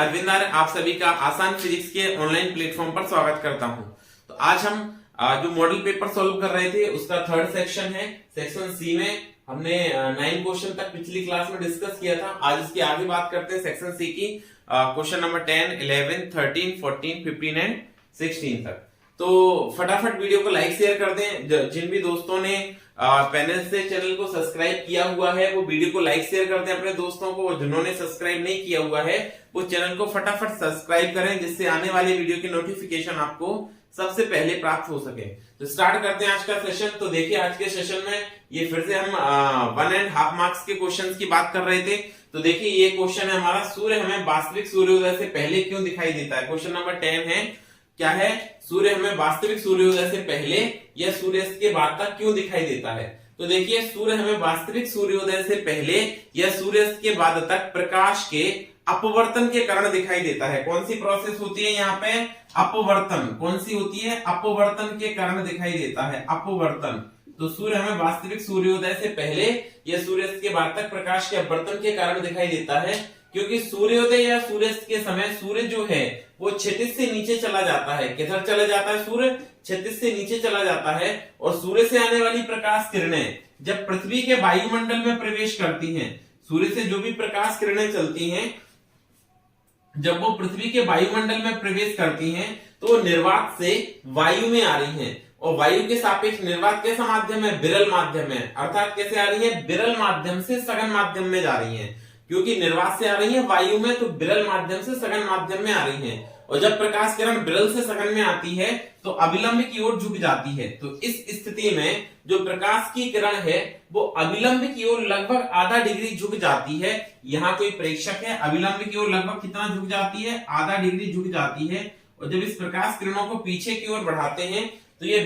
अरविंद आर्य आप सभी का आसान फिजिक्स के ऑनलाइन प्लेटफॉर्म पर स्वागत करता हूं। तो आज हम जो मॉडल पेपर सॉल्व कर रहे थे उसका थर्ड सेक्शन है। सेक्शन सी में हमने 9 क्वेश्चन तक पिछली क्लास में डिस्कस किया था। आज इसकी आगे बात करते हैं सेक्शन सी की, क्वेश्चन नंबर 10, 11, 13, 14, 15 एंड 16 तक। तो फटाफट वीडियो को लाइक शेयर कर दें। जिन भी दोस्तों ने पैनल से चैनल को सब्सक्राइब किया हुआ है वो वीडियो को लाइक शेयर कर दें अपने दोस्तों को। जिन्होंने सब्सक्राइब नहीं किया हुआ है वो चैनल को फटाफट सब्सक्राइब करें, जिससे आने वाली वीडियो की नोटिफिकेशन आपको सबसे पहले प्राप्त हो सके। तो स्टार्ट करते हैं आज का सेशन। तो देखिए आज के सेशन में ये फिर से हम 1.5 मार्क्स के क्वेश्चंस की बात कर रहे थे। तो देखिए ये क्वेश्चन है हमारा, सूर्य हमें वास्तविक सूर्योदय से पहले क्यों दिखाई देता है। क्वेश्चन नंबर 10 है, क्या है, सूर्य हमें वास्तविक सूर्योदय से पहले या सूर्यास्त के बाद तक क्यों दिखाई देता है। तो देखिए सूर्य हमें वास्तविक सूर्योदय से पहले या सूर्यास्त के बाद तक प्रकाश के अपवर्तन के कारण दिखाई देता है। कौन सी प्रोसेस होती है यहाँ पे, अपवर्तन। कौन सी होती है, अपवर्तन के कारण दिखाई देता है, अपवर्तन। तो सूर्य हमें वास्तविक सूर्योदय से पहले या सूर्यास्त के बाद तक प्रकाश के अपवर्तन के कारण दिखाई देता है, क्योंकि सूर्योदय या सूर्यास्त के समय सूर्य जो है वो क्षितिज से नीचे चला जाता है। किधर चला जाता है, सूर्य क्षितिज से नीचे चला जाता है। और सूर्य से आने वाली प्रकाश किरणें जब पृथ्वी के वायुमंडल में प्रवेश करती हैं, सूर्य से जो भी प्रकाश किरणें चलती हैं जब वो पृथ्वी के वायुमंडल में प्रवेश करती हैं तो निर्वात से वायु में आ रही हैं। और वायु के सापेक्ष निर्वात कैसा माध्यम है, विरल माध्यम है। अर्थात कैसे आ रही है, विरल माध्यम से सघन माध्यम में जा रही है। क्योंकि निर्वात से आ रही है वायु में, तो विरल माध्यम से सघन माध्यम में आ रही है। और जब प्रकाश किरण विरल से सघन में आती है तो अभिलंब की ओर झुक जाती है। तो इस स्थिति में जो प्रकाश की किरण है वो अभिलंब की ओर लगभग आधा डिग्री झुक जाती है। यहाँ कोई प्रेक्षक है, अभिलंब की ओर लगभग कितना झुक जाती है, आधा डिग्री झुक जाती है। और जब इस प्रकाश किरणों को पीछे की ओर बढ़ाते हैं तो ये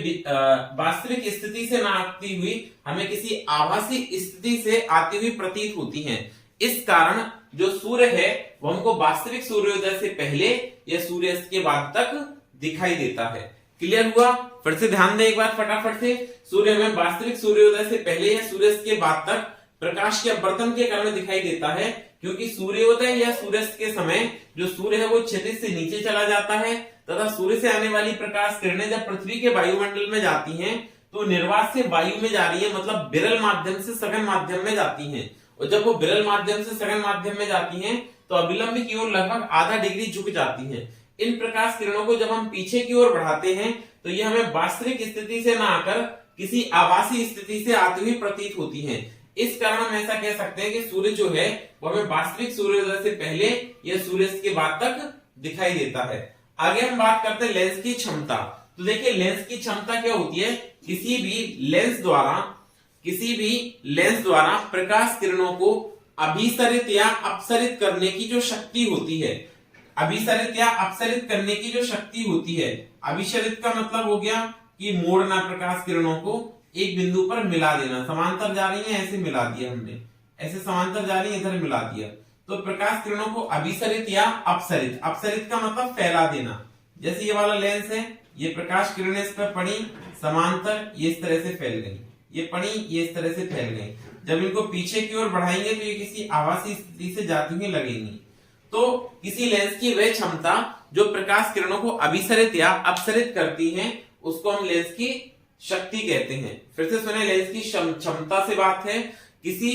वास्तविक स्थिति से ना आती हुई हमें किसी आभासी स्थिति से आती हुई प्रतीत होती है। इस कारण जो सूर्य है वो हमको वास्तविक सूर्योदय से पहले या सूर्यास्त के बाद तक दिखाई देता है। क्लियर हुआ? फिर से ध्यान दें एक बार फटाफट से। सूर्य हमें वास्तविक सूर्योदय से पहले या सूर्यास्त के बाद तक प्रकाश के अपवर्तन के कारण दिखाई देता है, क्योंकि सूर्योदय या सूर्यास्त के समय जो सूर्य है वो क्षितिज से नीचे चला जाता है तथा सूर्य से आने वाली प्रकाश किरणें जब पृथ्वी के वायुमंडल में जाती हैं तो निर्वात से वायु में जा रही है, मतलब विरल माध्यम से सघन माध्यम में जाती हैं। और जब वो विरल माध्यम से सघन माध्यम में जाती हैं तो अभिलंब की ओर लगभग आधा डिग्री झुक जाती हैं। इन प्रकाश किरणों को जब हम पीछे की ओर बढ़ाते हैं तो ये हमें वास्तविक स्थिति से ना आकर किसी आभासी स्थिति से आती हुई प्रतीत होती हैं। इस कारण हम ऐसा कह सकते हैं कि सूर्य जो है वो हमें वास्तविक सूर्योदय से पहले या सूर्यास्त के बाद तक दिखाई देता है। आगे हम बात करते हैं लेंस की क्षमता। तो देखिए लेंस की क्षमता क्या होती है, किसी भी लेंस द्वारा प्रकाश किरणों को अभिसरित या अपसरित करने की जो शक्ति होती है, अभिसरित या अपसरित करने की जो शक्ति होती है। अभिसरित का मतलब हो गया कि मोड़ना, प्रकाश किरणों को एक बिंदु पर मिला देना। समांतर जा रही है ऐसे मिला दिया हमने, ऐसे समांतर जा रही है इधर मिला दिया। तो प्रकाश किरणों को अभिसरित या अपसरित, अपसरित का मतलब फैला देना। जैसे ये वाला लेंस है, ये प्रकाश किरणें इस पर पड़ी समांतर, ये इस तरह से फैल गई, ये पड़ी ये इस तरह से फैल गई। जब इनको पीछे की ओर बढ़ाएंगे तो ये किसी आभासी स्थिति से जाती हुई लगेंगी। तो किसी लेंस की वह क्षमता जो प्रकाश किरणों को अभिसरित या अपसरित करती है उसको हम लेंस की शक्ति कहते हैं। फिर से सुने, लेंस की क्षमता से बात है, किसी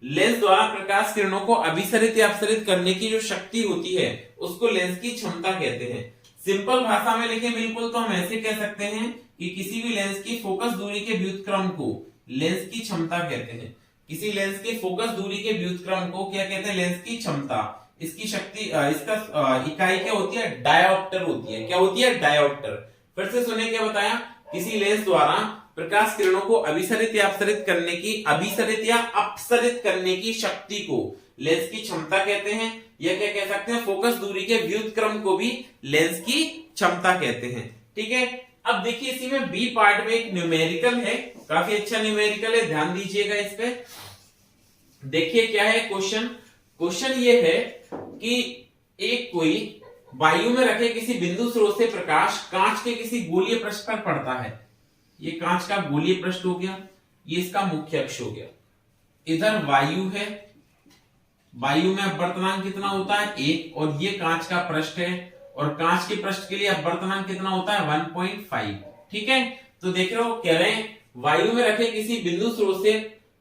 लेंस द्वारा प्रकाश किरणों को अभिसरित या अपसरित करने की जो शक्ति होती है उसको लेंस की क्षमता कहते हैं। सिंपल भाषा में लिखे बिल्कुल तो हम ऐसे कह सकते हैं कि किसी भी लेंस की फोकस दूरी के व्युत्क्रम को लेंस की क्षमता कहते हैं। किसी लेंस के फोकस दूरी के व्युत्क्रम को क्या कहते हैं, लेंस की क्षमता। इसकी शक्ति, इसका इकाई क्या होती है, डायोप्टर होती है। क्या होती है, डायोप्टर। फिर से सुने क्या बताया, किसी लेंस द्वारा प्रकाश किरणों को अभिसरित या अपसरित करने की, अभिसरित या अपसरित करने की शक्ति को लेंस की क्षमता कहते हैं। या क्या कह सकते हैं, फोकस दूरी के व्युत्क्रम को भी लेंस की क्षमता कहते हैं। ठीक है, अब देखिए इसी में बी पार्ट में एक न्यूमेरिकल है, काफी अच्छा न्यूमेरिकल है, ध्यान दीजिएगा इस पे। देखिए क्या है क्वेश्चन, क्वेश्चन ये है कि एक कोई वायु में रखे किसी बिंदु स्रोत से प्रकाश कांच के किसी गोलीय पृष्ठ पर पड़ता है। ये कांच का गोलीय पृष्ठ हो गया, ये इसका मुख्य अक्ष हो गया। इधर वायु है, वायु में अपवर्तनांक कितना होता है 1, और ये कांच का पृष्ठ है, और कांच के पृष्ठ के लिए अपवर्तनांक कितना होता है 1.5। ठीक है, तो देख रहे हो, कह रहे हैं वायु में रखे किसी बिंदु स्रोत से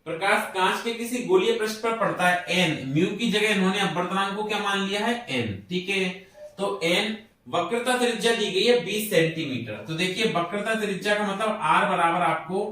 प्रकाश कांच के किसी गोलीय पृष्ठ पर पड़ता है n, म्यू की जगह इन्होंने अपवर्तनांक को क्या मान लिया है n। ठीक है, तो n वक्रता त्रिज्या दी गई है 20 सेंटीमीटर। तो देखिए वक्रता त्रिज्या का मतलब r बराबर आपको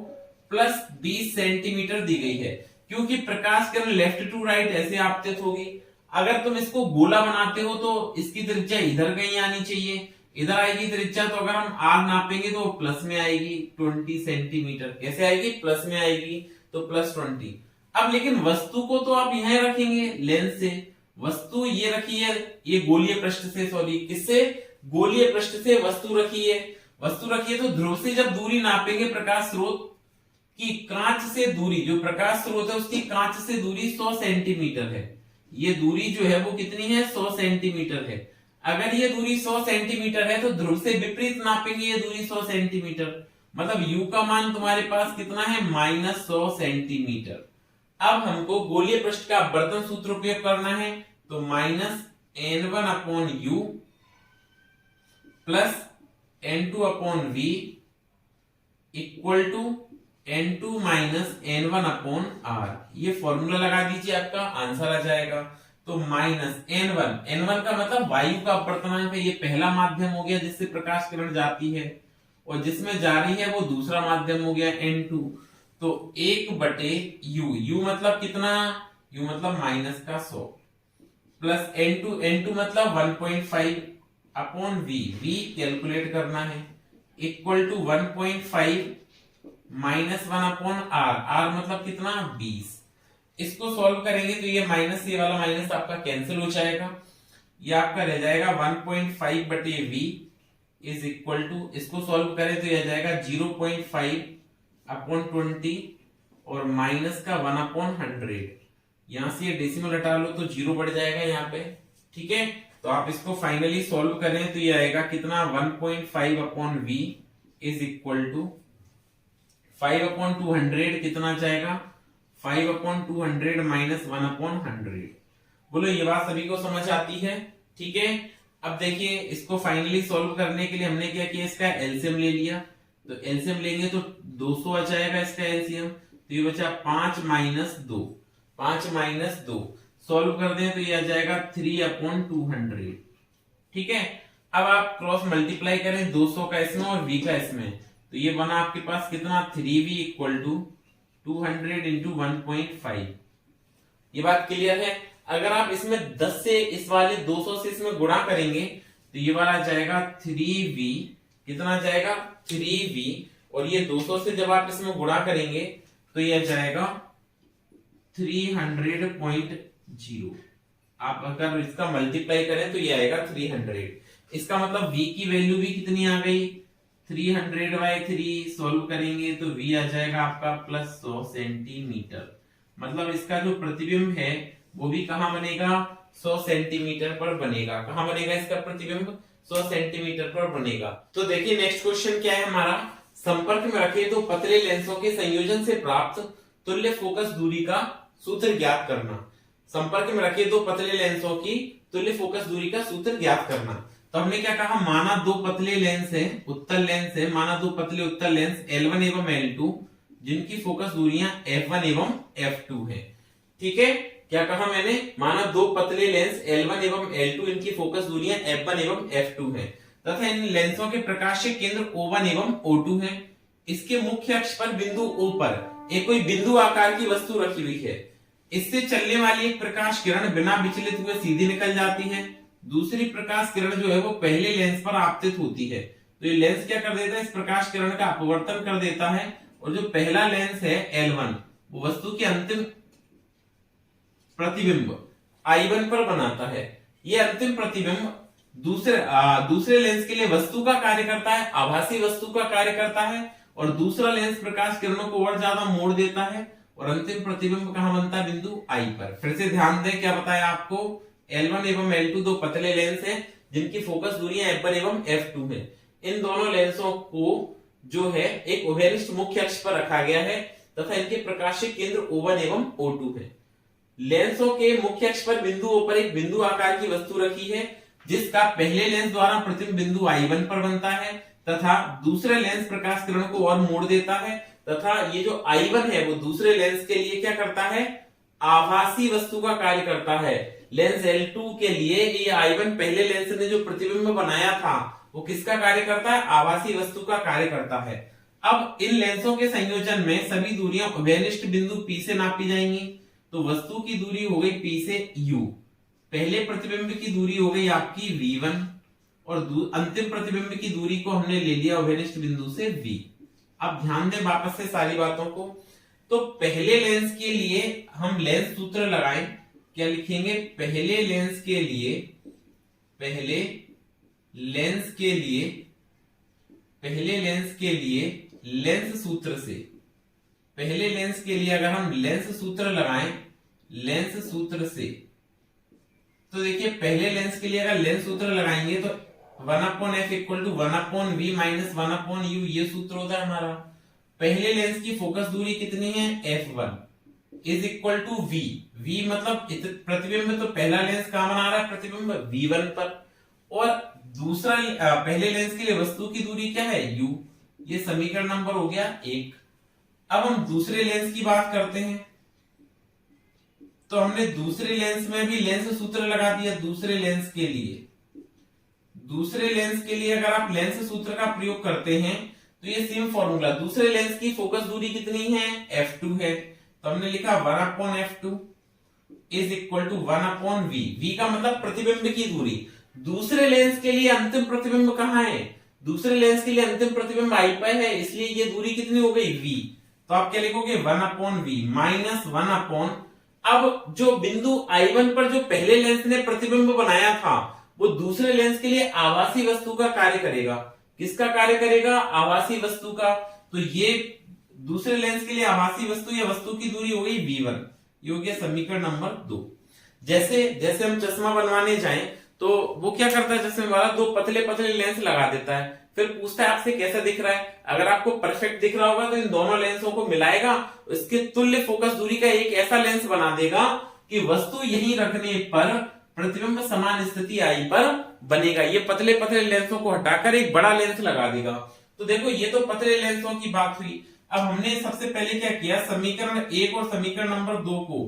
प्लस 20 सेंटीमीटर दी गई है, क्योंकि प्रकाश किरण लेफ्ट टू राइट ऐसे आपतित होगी। अगर तुम इसको गोला बनाते हो तो इसकी त्रिज्या इधर कहीं आनी चाहिए, इधर आएगी त्रिज्या, तो अगर हम r नापेंगे तो प्लस में आएगी 20 सेंटीमीटर। कैसे आएगी? प्लस में आएगी, तो प्लस 20। अब लेकिन वस्तु को तो आप यहां रखेंगे लेंस से, वस्तु ये रखी है, ये गोलीय पृष्ठ से, सॉरी किससे? गोलीय पृष्ठ से वस्तु रखी है। वस्तु रखी है तो ध्रुव से जब दूरी नापेंगे प्रकाश स्रोत की, कांच से दूरी, जो प्रकाश स्रोत है उसकी कांच से दूरी 100 सेंटीमीटर है। ये दूरी जो है वो कितनी है? 100 सेंटीमीटर है। अगर ये दूरी 100 सेंटीमीटर है तो ध्रुव से विपरीत नापेंगे ये दूरी 100 सेंटीमीटर, मतलब u का मान तुम्हारे पास कितना है? -100 सेंटीमीटर। अब हमको गोलीय पृष्ठ का अपवर्तन सूत्र उपयोग करना है, तो -n1/u plus n2/v equal to n2 n1/r। ये फॉर्मूला लगा दीजिए, आपका आंसर आ जाएगा। तो -n1 का मतलब वायु का अपवर्तनांक है, ये पहला माध्यम हो गया जिससे प्रकाश किरण जाती है, और जिसमें जा रही है वो दूसरा माध्यम हो गया n2। तो 1/u मतलब कितना? u मतलब -100 प्लस n2 मतलब 1.5/v, v कैलकुलेट करना है, इक्वल टू 1.5 -1/r, r मतलब कितना? 20। इसको सॉल्व करेंगे तो ये माइनस, ये वाला माइनस आपका कैंसिल हो जाएगा, ये आपका रह जाएगा 1.5/v इज इक्वल टू, इसको सॉल्व करें तो ये आ जाएगा 0.5/20 और माइनस का 1/100। यहां से ये डेसिमल हटा लो तो 0 बढ़ जाएगा यहाँ पे। ठीक है, तो आप इसको फाइनली सॉल्व करें तो ये आएगा कितना? 1.5/v इज इक्वल टू 5/200 कितना जाएगा? 5/200 माइनस 1/100। बोलो ये बात सभी को समझ आती है? ठीक है, अब देखिए इसको फाइनली सॉल्व करने के लिए हमने क्या किया, इसका एलसीएम ले लिया। तो एलसीएम लेंगे तो 200 आ जाएगा इसका एलसीएम, तो ये बचा 5 - 2, 5 - 2 सॉल्व कर दें तो ये आ जाएगा 3/200। ठीक है, अब आप क्रॉस मल्टीप्लाई करें 200 का इसमें और v का इसमें, तो ये बना आपके पास कितना? 3v equal to 200 into 1.5। ये बात क्लियर है? अगर आप इसमें 10 से इस वाले 200 से इसमें गुणा करेंगे तो ये वाला जाएगा 3v, कितना जाएगा? 3v, और ये 200 से जब आप इसमें गुणा करेंगे तो ये जाएगा 300.0। आप अगर इसका मल्टीप्लाई करें तो ये आएगा 300। इसका मतलब v की वैल्यू भी कितनी आ गई? 300/3 सॉल्व करेंगे तो v आ जाएगा आपका प्लस 100 सेंटीमीटर। मतलब इसका जो प्रतिबिंब है वो भी कहां बनेगा? 100 सेंटीमीटर पर बनेगा। कहां बनेगा इसका प्रतिबिंब? 100 सेंटीमीटर पर बनेगा। तो देखिए नेक्स्ट क्वेश्चन क्या है हमारा, संपर्क में रखे दो पतले लेंसों के संयोजन से प्राप्त तुल्य फोकस दूरी का सूत्र ज्ञात करना। संपर्क में रखे दो पतले लेंसों की तुल्य फोकस दूरी का सूत्र ज्ञात करना। तो हमने क्या कहा, माना दो पतले लेंस है, उत्तल लेंस है, माना दो पतले उत्तल लेंस L1 एवं L2 जिनकी फोकस दूरियां f1 एवं f2 है। ठीक है, क्या कहा मैंने? माना दो पतले लेंस L1 एवं L2 इनकी फोकस दूरियां f1 एवं f2 है तथा इन लेंसों के प्रकाशीय केंद्र O1 एवं O2 है। इसके मुख्य अक्ष पर बिंदु O पर एक कोई बिंदु आकार की वस्तु रखी हुई है। इससे चलने वाली एक प्रकाश किरण बिना विचलित हुए सीधी निकल जाती है। दूसरी प्रकाश किरण जो है वो पहले लेंस पर आपतित होती है। तो ये लेंस क्या कर देता है, इस प्रकाश किरण का अपवर्तन कर देता है, और जो पहला लेंस है L1 वो वस्तु के अंतिम प्रतिबिंब I1 पर बनाता है। ये अंतिम प्रतिबिंब दूसरे लेंस के लिए वस्तु का कार्य करता है, आभासी वस्तु का कार्य करता है, और दूसरा लेंस प्रकाश किरणों को और ज्यादा मोड़ देता है, और अंतिम प्रतिबिंब कहां बनता है? बिंदु I पर। फिर से ध्यान दें, क्या बताया आपको? L1 एवं L2 दो पतले लेंस हैं जिनकी फोकस दूरियां f1 एवं f2 है। इन दोनों लेंसों को जो है एक उभयनिष्ठ मुख्य अक्ष पर रखा गया है तथा इनके प्रकाशीय केंद्र O1 एवं O2 है। लेंसों के मुख्य अक्ष पर बिंदुओं पर एक बिंदु आकार की वस्तु रखी है जिसका पहले लेंस द्वारा प्रतिबिंब बिंदु I1 पर बनता है तथा दूसरे लेंस प्रकाश किरण को और मोड़ देता है तथा ये जो I1 है वो दूसरे लेंस के लिए क्या करता है, आभासी वस्तु का कार्य करता है। लेंस L2 के लिए ये I1 पहले लेंस ने जो प्रतिबिंब बनाया था वो किसका कार्य करता है, आभासी वस्तु का कार्य करता है। अब इन लेंसों के संयोजन में सभी दूरियां उभयनिष्ठ बिंदु P से नापी जाएंगी। तो वस्तु की दूरी हो गई P से U, पहले प्रतिबिंब की दूरी हो गई आपकी V1 और अंतिम प्रतिबिंब की दूरी को हमने ले लिया उभयनिष्ठ बिंदु से V। अब ध्यान दें वापस से सारी बातों को। तो पहले लेंस के लिए हम लेंस सूत्र लगाएं, क्या लिखेंगे, पहले लेंस के लिए लेंस सूत्र से, पहले लेंस के लिए अगर हम लेंस सूत्र लगाएं, लेंस सूत्र से, तो देखिए पहले लेंस के लिए अगर लेंस सूत्र लगाएंगे तो 1/f equal to 1/v minus 1/u, ये सूत्र होता है हमारा। पहले लेंस की फोकस दूरी कितनी है, f1 is equal to v, v मतलब प्रतिबिंब, तो पहला लेंस कहां बना रहा है प्रतिबिंब, v1 पर, और दूसरा पहले लेंस के लिए वस्तु की दूरी क्या है, u। ये समीकरण नंबर हो गया 1। अब हम दूसरे लेंस की बात करते हैं। तो हमने दूसरे लेंस में भी लेंस सूत्र लगा दिया। दूसरे लेंस के लिए अगर आप लेंस सूत्र का प्रयोग करते हैं तो ये सेम फॉर्मूला, दूसरे लेंस की फोकस दूरी कितनी है, f2 है, तो हमने लिखा 1/f2 is equal to 1/v। v का मतलब प्रतिबिंब की दूरी। दूसरे लेंस के लिए अंतिम प्रतिबिंब कहां है, दूसरे लेंस के लिए अंतिम प्रतिबिंब I पर है, इसलिए ये दूरी कितनी हो गई, v। तो आप क्या लिखोगे, 1/v माइनस 1/, अब जो बिंदु I1 पर जो पहले लेंस ने प्रतिबिंब बनाया था वो दूसरे लेंस के लिए आभासी वस्तु का कार्य करेगा। किसका कार्य करेगा, आभासी वस्तु का। तो ये दूसरे लेंस के लिए आभासी वस्तु या वस्तु की दूरी हो गई v1। ये हो गया समीकरण नंबर 2। जैसे हम चश्मा बनवाने जाएं तो वो क्या करता है, चश्मे वाला दो पतले पतले लेंस लगा देता है, फिर पूछता है आपसे कैसा दिख रहा है। अगर आपको परफेक्ट दिख रहा होगा तो इन दोनों लेंसों को मिलाएगा, इसके तुल्य फोकस दूरी का एक ऐसा लेंस बना देगा कि वस्तु यहीं रखने पर प्रतिबिंब समान स्थिति I पर बनेगा। ये पतले पतले लेंसों को हटाकर एक बड़ा लेंस लगा देगा। तो देखो ये तो पतले लेंसों की बात हुई। अब हमने सबसे पहले क्या किया, समीकरण 1 और समीकरण नंबर 2 को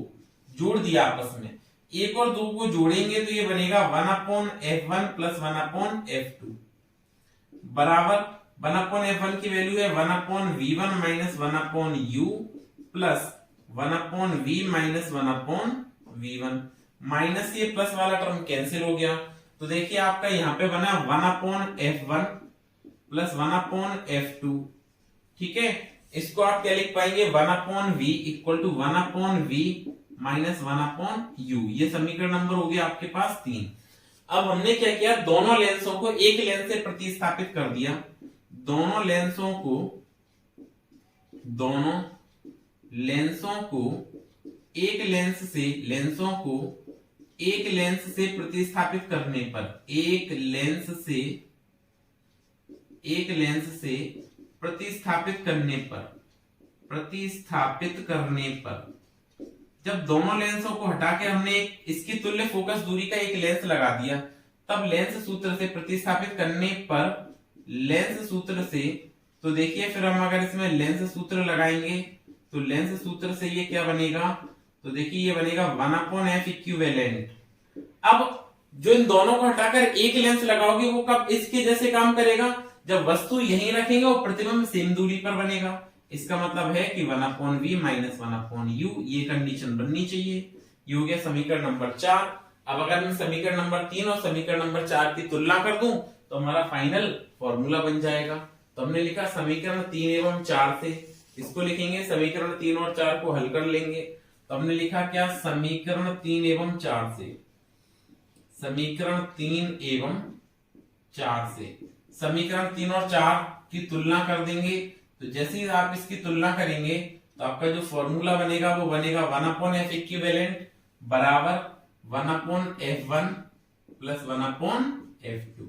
जोड़ दिया आपस में। 1 और 2 को जोड़ेंगे तो ये बनेगा 1/f1 प्लस 1/f2 बराबर 1/f1 की वैल्यू है 1/v1 minus 1/u plus 1/v minus 1/v1, minus ये प्लस वाला टर्म कैंसिल हो गया। तो देखिए आपका यहाँ पे बना 1/f1 प्लस 1/f2, ठीक है। इसको आप क्या लिख पाएंगे, 1/v equal to 1/v minus 1/u। ये समीकरण नंबर हो गया आपके पास 3। अब हमने क्या किया, दोनों लेंसों को एक लेंस से प्रतिस्थापित कर दिया। दोनों लेंसों को एक लेंस से प्रतिस्थापित करने पर, एक लेंस से प्रतिस्थापित करने पर जब दोनों लेंसों को हटा के हमने इसकी तुल्य फोकस दूरी का एक लेंस लगा दिया, तब लेंस सूत्र से प्रतिस्थापित करने पर लेंस सूत्र से, तो देखिए फिर हम अगर इसमें लेंस सूत्र लगाएंगे तो लेंस सूत्र से ये क्या बनेगा, तो देखिए ये बनेगा 1/f इक्विवेलेंट। अब जो इन दोनों को हटाकर एक लेंस लगाओगे वो कब इसके जैसे काम करेगा, जब वस्तु यहीं रखेंगे और प्रतिबिंब सेम दूरी पर बनेगा। इसका मतलब है कि 1/v माइनस 1/u, ये कंडीशन बननी चाहिए। ये हो गया समीकरण नंबर 4। अब अगर मैं समीकरण नंबर 3 और समीकरण नंबर 4 की तुलना कर दूं तो हमारा फाइनल फॉर्मूला बन जाएगा। तो हमने लिखा समीकरण 3 एवं 4 से, इसको लिखेंगे समीकरण 3 और 4 को हल कर लेंगे। तो हमने लिखा क्या, समीकरण 3 एवं 4 से, समीकरण 3 एवं 4 से समीकरण 3 और 4 की तुलना कर देंगे। तो जैसे ही आप इसकी तुलना करेंगे तो आपका जो फॉर्मूला बनेगा वो बनेगा 1/f इक्विवेलेंट बराबर 1/f1 प्लस 1/f2।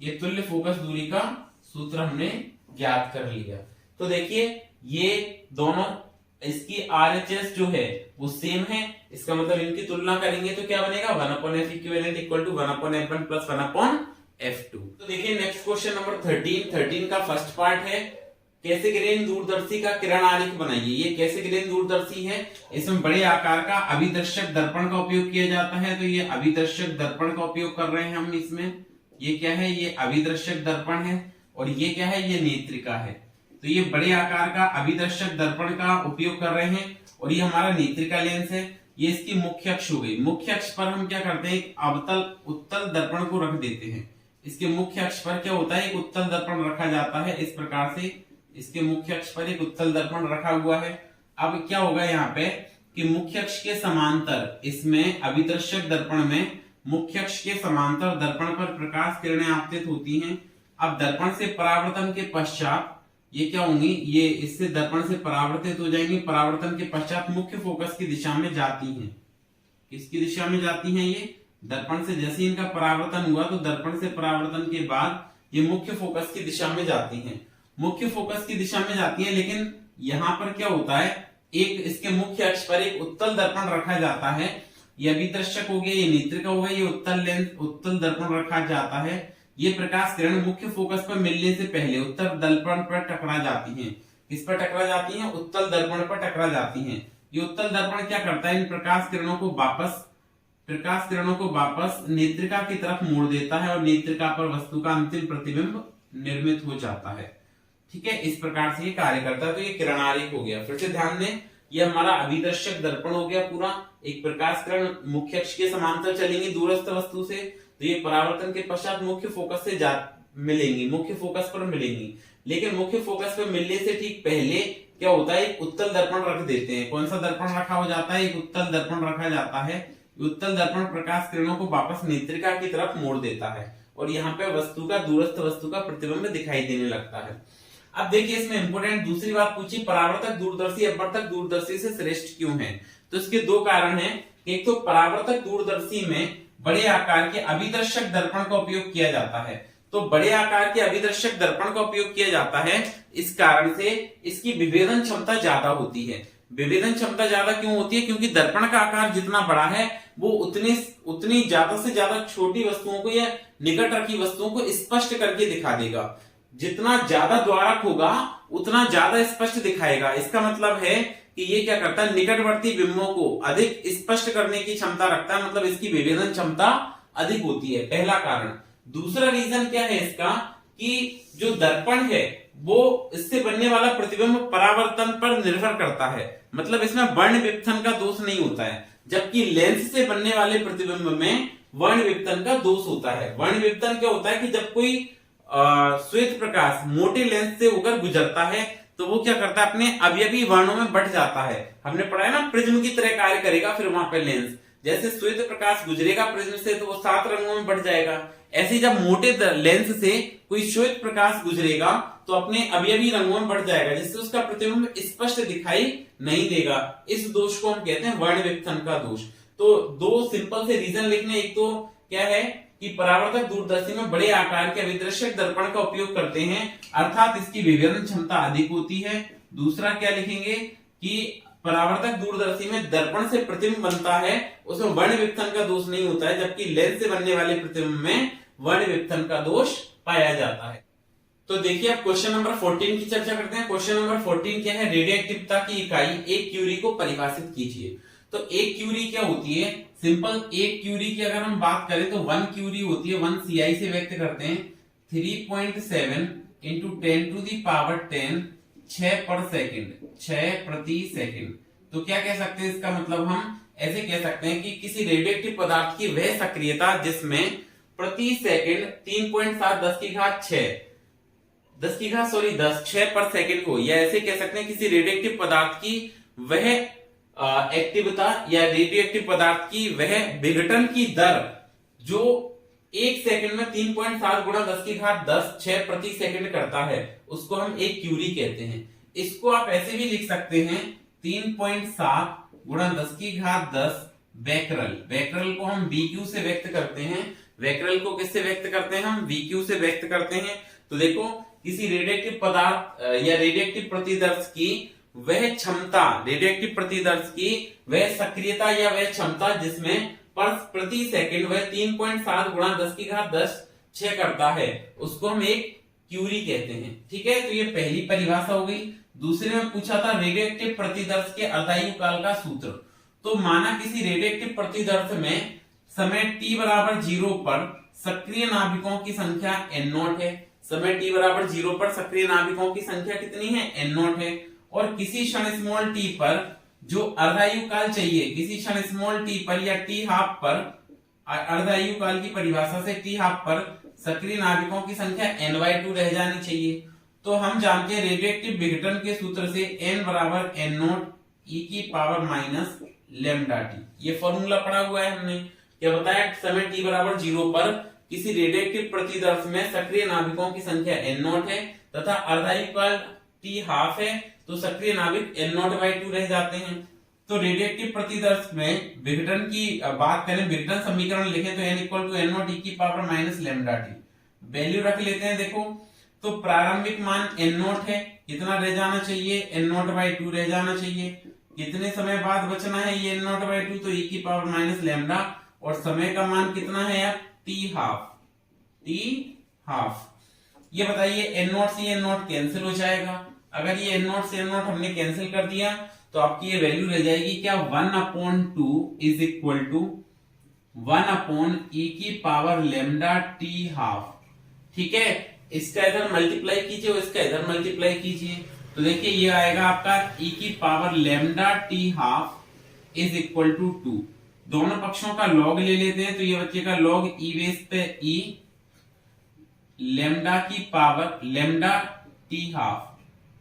ये तुल्य फोकस दूरी का सूत्र हमने ज्ञात कर लिया। तो देखिए ये दोनों इसकी RHS जो है वो सेम है, इसका मतलब इनकी तुलना करेंगे तो क्या बनेगा 1/f equivalent equal to 1/f1 plus 1/f2। तो देखिए नेक्स्ट क्वेश्चन नंबर 13 का फर्स्ट पार्ट है कैसेग्रेन दूरदर्शी का किरण आरेख बनाइए। ये कैसेग्रेन दूरदर्शी है, इसमें बड़े आकार का अभिदर्शक दर्पण का उपयोग किया जाता है। तो ये अभिदर्शक दर्पण का उपयोग कर रहे हैं हम इसमें। ये क्या है, ये अभिदर्शक दर्पण है और ये क्या है, ये नेत्रिका है। तो ये बड़े आकार का अभिदर्शक दर्पण का उपयोग कर रहे हैं और ये हमारा नेत्रिका लेंस है। ये इसकी मुख्य अक्ष हो गई। मुख्य अक्ष पर हम क्या करते हैं, एक अवतल उत्तल दर्पण को रख देते हैं। इसके मुख्य अक्ष पर क्या होता है, एक उत्तल दर्पण रखा जाता है। इस प्रकार से इसके मुख्य अक्ष पर एक उत्तल दर्पण रखा हुआ है। अब क्या होगा यहाँ पे कि मुख्य अक्ष के समांतर इसमें अभिदर्शक दर्पण में मुख्य अक्ष के समांतर दर्पण पर प्रकाश किरणें आपतित होती हैं। अब दर्पण से परावर्तन के पश्चात ये क्या होंगी, ये इससे दर्पण से परावर्तित हो जाएंगी। परावर्तन के पश्चात मुख्य फोकस की दिशा में जाती हैं। किसकी दिशा में जाती हैं, ये दर्पण से जैसे इनका परावर्तन हुआ तो दर्पण से परावर्तन के बाद ये मुख्य फोकस की दिशा में जाती हैं। मुख्य फोकस की दिशा में जाती है, लेकिन यहाँ पर क्या होता है, एक इसके मुख्य अक्ष पर एक उत्तल दर्पण रखा जाता है। ये अभिदर्शक हो गया, ये नेत्रिका हो गया, ये उत्तल दर्पण रखा जाता है। ये प्रकाश किरण मुख्य फोकस पर मिलने से पहले उत्तल दर्पण पर टकरा जाती हैं। किस पर टकरा जाती हैं, उत्तल दर्पण पर टकरा जाती हैं। ये उत्तल दर्पण क्या करता है, इन प्रकाश किरणों को वापस नेत्रिका की तरफ मोड़ देता है और नेत्रिका पर वस्तु का अंतिम प्रतिबिंब निर्मित हो जाता है। ठीक है, इस प्रकार से ये कार्य करता है। तो ये किरण आरेख हो गया। फिर से ध्यान दें, ये हमारा अभिदर्शक दर्पण हो गया पूरा। एक प्रकाश किरण मुख्य अक्ष के समांतर चलेंगी दूरस्थ वस्तु से, तो ये परावर्तन के पश्चात मुख्य फोकस से मिलेंगी, मुख्य फोकस पर मिलेंगी। लेकिन मुख्य फोकस पर मिलने से ठीक पहले क्या होता है, एक उत्तल दर्पण रख देते हैं। कौन सा दर्पण रखा हो जाता है, एक उत्तल दर्पण रखा जाता है। उत्तल दर्पण प्रकाश किरणों को वापस नेत्रिका की तरफ मोड़ देता है और यहाँ पे दूरस्थ वस्तु का प्रतिबिंब दिखाई देने लगता है। अब देखिए इसमें इंपोर्टेंट दूसरी बात पूछी, परावर्तक दूरदर्शी अपवर्तक दूरदर्शी से श्रेष्ठ क्यों है। तो इसके दो कारण हैं। एक तो परावर्तक दूरदर्शी में बड़े आकार के अभिदर्शक दर्पण का उपयोग किया जाता है। तो बड़े आकार के अभिदर्शक दर्पण का उपयोग किया जाता है, इस कारण से इसकी विभेदन क्षमता ज्यादा होती है। विभेदन क्षमता ज्यादा क्यों होती है, क्योंकि दर्पण का आकार जितना बड़ा है वो उतनी ज्यादा से ज्यादा छोटी वस्तुओं को या निकट रखी वस्तुओं को स्पष्ट करके दिखा देगा। जितना ज्यादा द्वारक होगा उतना ज्यादा स्पष्ट दिखाएगा। इसका मतलब है कि ये क्या करता है, निकटवर्ती बिंबों को अधिक स्पष्ट करने की क्षमता रखता है, मतलब इसकी विभेदन क्षमता अधिक होती है, पहला कारण। दूसरा रीजन क्या है इसका, कि जो दर्पण है वो इससे बनने वाला प्रतिबिंब परावर्तन पर निर्भर करता है, मतलब इसमें वर्ण विपथन का दोष नहीं होता है। जबकि लेंस से बनने वाले प्रतिबिंब में वर्ण विपथन का दोष होता है। वर्ण विपथन क्या होता है कि जब कोई श्वेत प्रकाश मोटे लेंस से होकर गुजरता है तो वो क्या करता है, अपने अवयवी वर्णों में बढ़ जाता है। हमने पढ़ा है ना, प्रिज्म की तरह कार्य करेगा। फिर वहां पे लेंस जैसे श्वेत प्रकाश गुजरेगा प्रिज्म से तो वो 7 रंगों में बढ़ जाएगा। ऐसे जब मोटे लेंस से कोई श्वेत प्रकाश गुजरेगा तो अपने अवयवी रंगों में बढ़ जाएगा, जिससे उसका प्रतिबिंब स्पष्ट दिखाई नहीं देगा। इस दोष को हम कहते हैं वर्ण विपथन का दोष। तो दो सिंपल से रीजन लिखने, एक तो क्या है कि परावर्तक दूरदर्शी में बड़े आकार के अभिदर्शक दर्पण का उपयोग करते हैं, अर्थात इसकी विभेदन क्षमता अधिक होती है। दूसरा क्या लिखेंगे कि परावर्तक दूरदर्शी में दर्पण से प्रतिबिंब बनता है, उसमें वर्ण विपथन का दोष नहीं होता है, जबकि लेंस से बनने वाले प्रतिबिंब में वर्ण विपथन का दोष पाया जाता है। तो देखिए अब क्वेश्चन नंबर 14 की चर्चा करते हैं। क्वेश्चन नंबर 14 क्या है, रेडियोएक्टिवता की इकाई 1 क्यूरी को परिभाषित कीजिए। तो 1 क्यूरी क्या होती है, सिंपल 1 क्यूरी की अगर हम बात करें तो 1 क्यूरी होती है, 1 CI से व्यक्त करते हैं 3.7 इंटू 10 टू दी पावर 10 6 पर सेकंड, 6 प्रति सेकंड। तो क्या कह सकते हैं, इसका मतलब हम ऐसे कह सकते हैं कि किसी रेडियोएक्टिव पदार्थ की वह सक्रियता जिसमें प्रति सेकंड 3.7 10 6 पर सेकंड हो, या ऐसे कह सकते हैं किसी रेडियोएक्टिव पदार्थ की वह एक्टिवता या रेडियोएक्टिव पदार्थ की वह विघटन की दर जो 1 सेकंड में 3.7 गुणा 10 6 प्रति सेकंड करता है, उसको हम 1 क्यूरी कहते हैं। इसको आप ऐसे भी लिख सकते हैं 3.7 गुणा 10 बैकरल। बैकरल को हम BQ से व्यक्त करते हैं। बैकरल को किससे व्यक्त करते हैं, हम BQ से व्यक्त करते हैं। तो देखो किसी रेडियोएक्टिव पदार्थ या रेडियोएक्टिव प्रतिदर्श की वह क्षमता, रेडियोएक्टिव प्रतिदर्श की वह सक्रियता या वह क्षमता जिसमें प्रति सेकंड वह 3.7 गुणा 10 की घात 6 करता है, उसको हम एक क्यूरी कहते हैं। ठीक है, तो ये पहली परिभाषा हो गई। दूसरे में पूछा था रेडियोएक्टिव प्रतिदर्श के अर्धायु काल का सूत्र। तो माना किसी रेडियोएक्टिव प्रतिदर्श में समय t बराबर 0 पर सक्रिय नाभिकों की संख्या n0 है। समय t बराबर 0 पर सक्रिय नाभिकों की संख्या कितनी है? n0 है। और किसी क्षण स्मॉल t पर जो अर्धायु काल चाहिए, किसी क्षण स्मॉल t पर या t हाफ पर, अर्धायु काल की परिभाषा से t हाफ पर सक्रिय नाभिकों की संख्या n/2 रह जानी चाहिए। तो हम जानते हैं रेडियोएक्टिव विघटन के सूत्र से n बराबर n0 e की पावर माइनस लैम्डा टी। ये फॉर्मूला पढ़ा हुआ है हमने। क्या बताया? समय t बराबर 0 पर किसी रेडियोएक्टिव प्रतिदर्श में सक्रिय नाभिकों की संख्या n0 है तथा अर्धायु काल t हाफ है, तो सक्रिय नाभिक n0/2 रह जाते हैं। तो रेडियोएक्टिव प्रतिदर्श में विघटन की बात करें, विघटन समीकरण लिखें तो n equal to n0 e की power minus lambda t. Value रख लेते हैं। देखो, तो प्रारंभिक मान n0 है, कितना रह जाना चाहिए? n0/2 रह जाना चाहिए। कितने समय बाद बचना है ये n0/2? तो e की पावर माइनस लैम्डा। और समय का मान कितना है यार? t half. ये बताइए, n0 से n0 कैंसिल हो जाएगा। अगर ये n0 से n0 हमने कैंसिल कर दिया तो आपकी ये वैल्यू रह जाएगी क्या? 1/2 इज इक्वल टू 1/e की पावर लैम्डा t हाफ। ठीक है, इसका इधर मल्टीप्लाई कीजिए और इसका इधर मल्टीप्लाई कीजिए, तो देखिए ये आएगा आपका e की power lambda t half is equal to 2। दोनों पक्षों का लॉग ले लेते हैं, तो ये बच्चेगा लॉग e बेस पे e लैम्डा की power lambda t half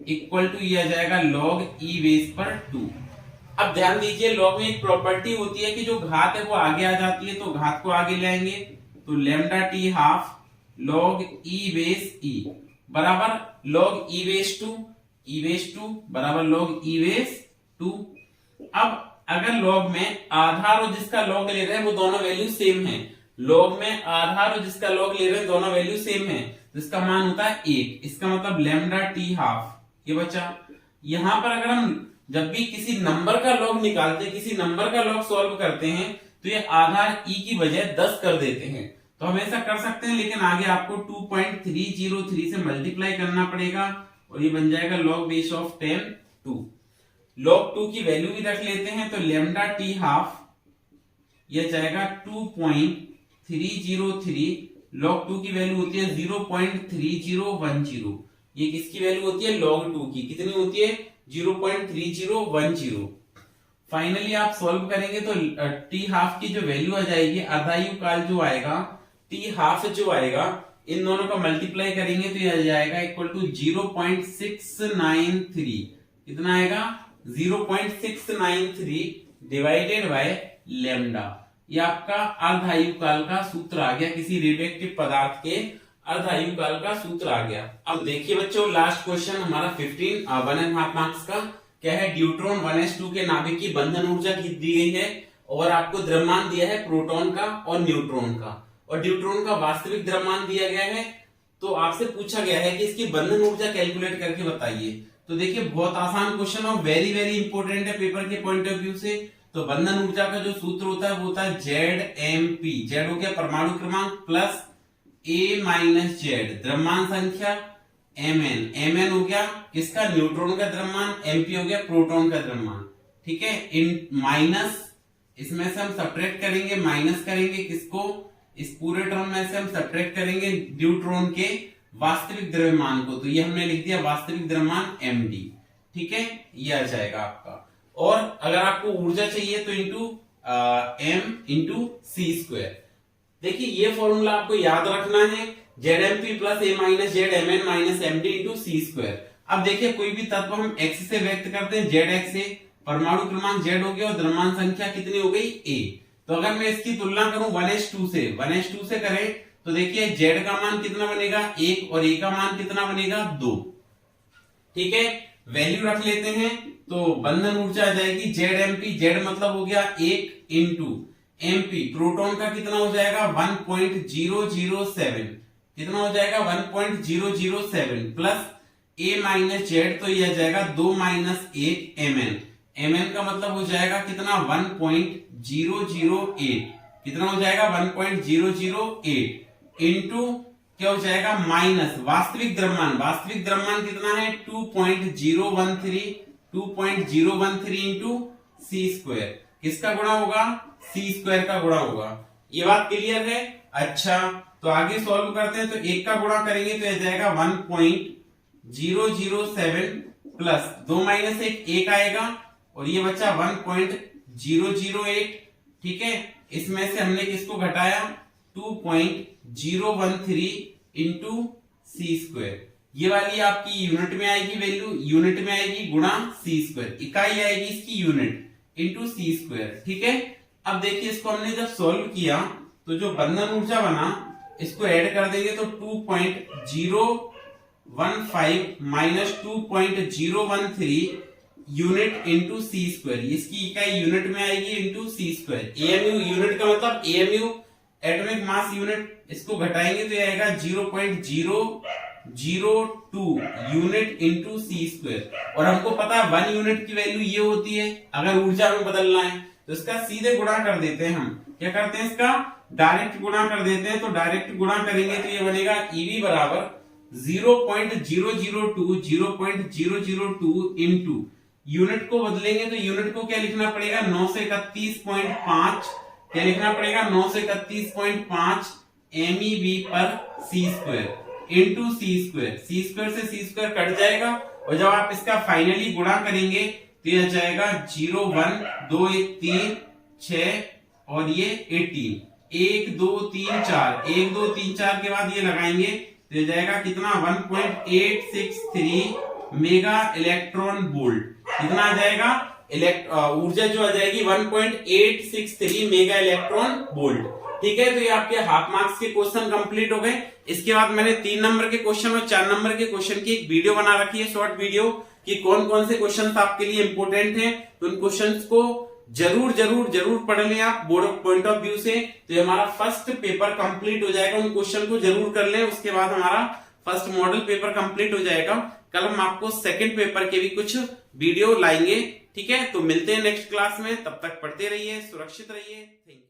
equal to ये आ जाएगा लॉग e बेस पर 2। अब ध्यान दीजिए, लॉग में एक प्रॉपर्टी होती है कि जो घात है वो आगे आ जाती है, तो घात को आगे लाएंगे तो lambda t half log e base e बराबर लॉग e बेस 2 बराबर लॉग e बेस 2। अब अगर लॉग में आधार और जिसका लॉग ले रहे हैं वो दोनों वैल्यू सेम है, लॉग में आधार और जिसका लॉग ले रहे हैं दोनों वैल्यू सेम है, तो इसका मान होता है 1। इसका मतलब लैम्डा t हाफ ये बचा। यहां पर अगर हम जब भी किसी नंबर का लॉग निकालते हैं, किसी नंबर का लॉग सॉल्व करते हैं, तो ये आधार e की बजाय 10 कर देते हैं। तो हम ऐसा कर सकते हैं, लेकिन आगे आपको 2.303 से मल्टीप्लाई करना पड़ेगा और ये बन जाएगा लॉग बेस ऑफ 10 2। लॉग 2 की वैल्यू भी रख लेते हैं, तो लैम्डा t हाफ ये जाएगा 2.303। लॉग 2 की वैल्यू होती है 0.3010। ये किसकी वैल्यू होती है? लॉग 2 की। कितनी होती है? 0.3010। फाइनली आप सॉल्व करेंगे तो t हाफ की जो वैल्यू आ जाएगी, अर्धायु काल जो आएगा, t हाफ जो आएगा, इन दोनों का मल्टीप्लाई करेंगे तो ये आ जाएगा इक्वल टू 0.693। कितना आएगा? 0.693 डिवाइडेड बाय लैम्डा। ये आपका अर्धायु काल का सूत्र आ गया, किसी रेडियोएक्टिव पदार्थ के अर्धायु काल का सूत्र आ गया। अब देखिए बच्चों, लास्ट क्वेश्चन हमारा 1.5 मार्क्स का क्या है? ड्यूट्रॉन 1s2 के नाभिक की बंधन ऊर्जा दी गई है और आपको द्रव्यमान दिया है प्रोटॉन का और न्यूट्रॉन का, और ड्यूट्रॉन का वास्तविक द्रव्यमान दिया गया है। तो आपसे पूछा गया है कि इसकी बंधन ऊर्जा कैलकुलेट करके बताइए। तो देखिए, बहुत आसान क्वेश्चन और वेरी वेरी इंपॉर्टेंट है पेपर के पॉइंट ऑफ व्यू से। तो बंधन ऊर्जा का जो सूत्र होता है वो होता है ZMP। जेड हो गया परमाणु क्रमांक प्लस A माइनस जेड द्रव्यमान संख्या Mn हो गया किसका? न्यूट्रॉन का द्रव्यमान। MP हो गया प्रोटॉन का द्रव्यमान। ठीक है, इन माइनस इसमें से हम सब्ट्रैक्ट करेंगे, माइनस करेंगे किसको? इस पूरे टर्म में से हम सब्ट्रैक्ट करेंगे न्यूट्रॉन के वास्तविक द्रव्यमान को। तो ये हमने लिख दिया वास्तविक द्रव्यमान MD। ठीक है, ये आ जाएगा आपका। और अगर आपको ऊर्जा चाहिए तो into M into C square. देखिए, ये फॉर्मूला आपको याद रखना है, ZMP plus A minus Z Mn minus MD into C square. अब देखिए, कोई भी तत्व हम x से व्यक्त करते हैं, ZX से, परमाणु क्रमांक Z हो गया और द्रव्यमान संख्या कितनी हो गई? A। तो अगर मैं इसकी तुलना करूं 1s2 से करें तो देखिए Z का मान कितना बनेगा? 1 और A का मान कितना बनेगा? 2। ठीक है, वैल्यू रख लेते हैं तो बंधन ऊर्जा आ जाएगी ZMP। Z मतलब हो गया 1 इंटू MP, प्रोटॉन का कितना हो जाएगा? 1.007। कितना हो जाएगा? 1.007 प्लस a माइनस जेड, तो यह जाएगा 2 माइनस 1 mn। mn का मतलब हो जाएगा कितना 1.008, कितना हो जाएगा 1.008 इंटू क्या हो जाएगा माइनस वास्तविक द्रव्यमान, वास्तविक द्रव्यमान कितना है 2.013 इंटू सी स्क्वायर, किसका गुणा होगा सी स्क्वायर का गुणा होगा। ये बात क्लियर है। अच्छा तो आगे सॉल्व करते हैं, तो एक का गुणा करेंगे तो यह जाएगा 1.007 प्लस 2 माइनस 1 आएगा और ये बचा 1.008, ठीक है। इसमें से हमने किसको घटाया 2.013 इंटू सी स्क्वायर, ये वाली आपकी यूनिट में आएगी वैल्यू, यूनिट में आएगी गुणा सी स्क्वायर, इकाई आएगी इसकी यूनिट इंटू सी स्क्वायर, ठीक है। अब देखिए इसको हमने जब सॉल्व किया तो जो बंधन ऊर्जा बना इसको ऐड कर देंगे तो 2.015 माइनस 2.013 यूनिट इंटू सी स्क्वायर, इसकी इकाई यूनिट में आएगी इंटू सी स्क्वायर। एएमयू यूनिट का मतलब एएमयू एटॉमिक मास यूनिट, इसको घटाएंगे तो ये आएगा 0.002 यूनिट इंटू सी स्क्वायर। और हमको पता है 1 यूनिट की वैल्यू ये होती है अगर ऊर्जा में बदलना है, तो इसका सीधे गुणा कर देते हैं। हम क्या करते हैं इसका डायरेक्ट गुणा कर देते हैं, तो डायरेक्ट गुणा करेंगे तो ये बनेगा ईवी बराबर 0.002 इंटू यूनिट को बदलेंगे तो यूनिट को क्या लिखना पड़ेगा 931.5, क्या लिखना पड़ेगा 931.5 MeV पर सी स्क्वायर इंटू सी स्क्वायर, सी स्क्वायर से सी स्क्वायर कट जाएगा और जब आप इसका फाइनली गुणा करेंगे तो यह जाएगा 0 1 2 1 3 6 और ये 18, 1 2 3 4, 1 2 3 4 के बाद ये लगाएंगे तो यह जाएगा कितना 1.863 मेगा इलेक्ट्रॉन वोल्ट, कितना आ जाएगा ऊर्जा जो आ जाएगी 1.863 मेगा इलेक्ट्रॉन वोल्ट, ठीक है। तो ये आपके हाफ मार्क्स के क्वेश्चन कंप्लीट हो गए। इसके बाद मैंने 3 नंबर के क्वेश्चन और 4 नंबर के क्वेश्चन की एक वीडियो बना रखी है, शॉर्ट वीडियो, कि कौन कौन से क्वेश्चन आपके लिए इंपोर्टेंट हैं। तो उन क्वेश्चंस को जरूर जरूर जरूर पढ़ लें आप बोर्ड पॉइंट ऑफ व्यू से, तो ये हमारा फर्स्ट पेपर कंप्लीट हो जाएगा। उन क्वेश्चन को जरूर कर लें, उसके बाद हमारा फर्स्ट मॉडल पेपर कंप्लीट हो जाएगा। कल हम आपको सेकंड पेपर के भी कुछ वीडियो लाएंगे, ठीक है। तो मिलते हैं नेक्स्ट क्लास में, तब तक पढ़ते रहिए, सुरक्षित रहिए, थैंक यू।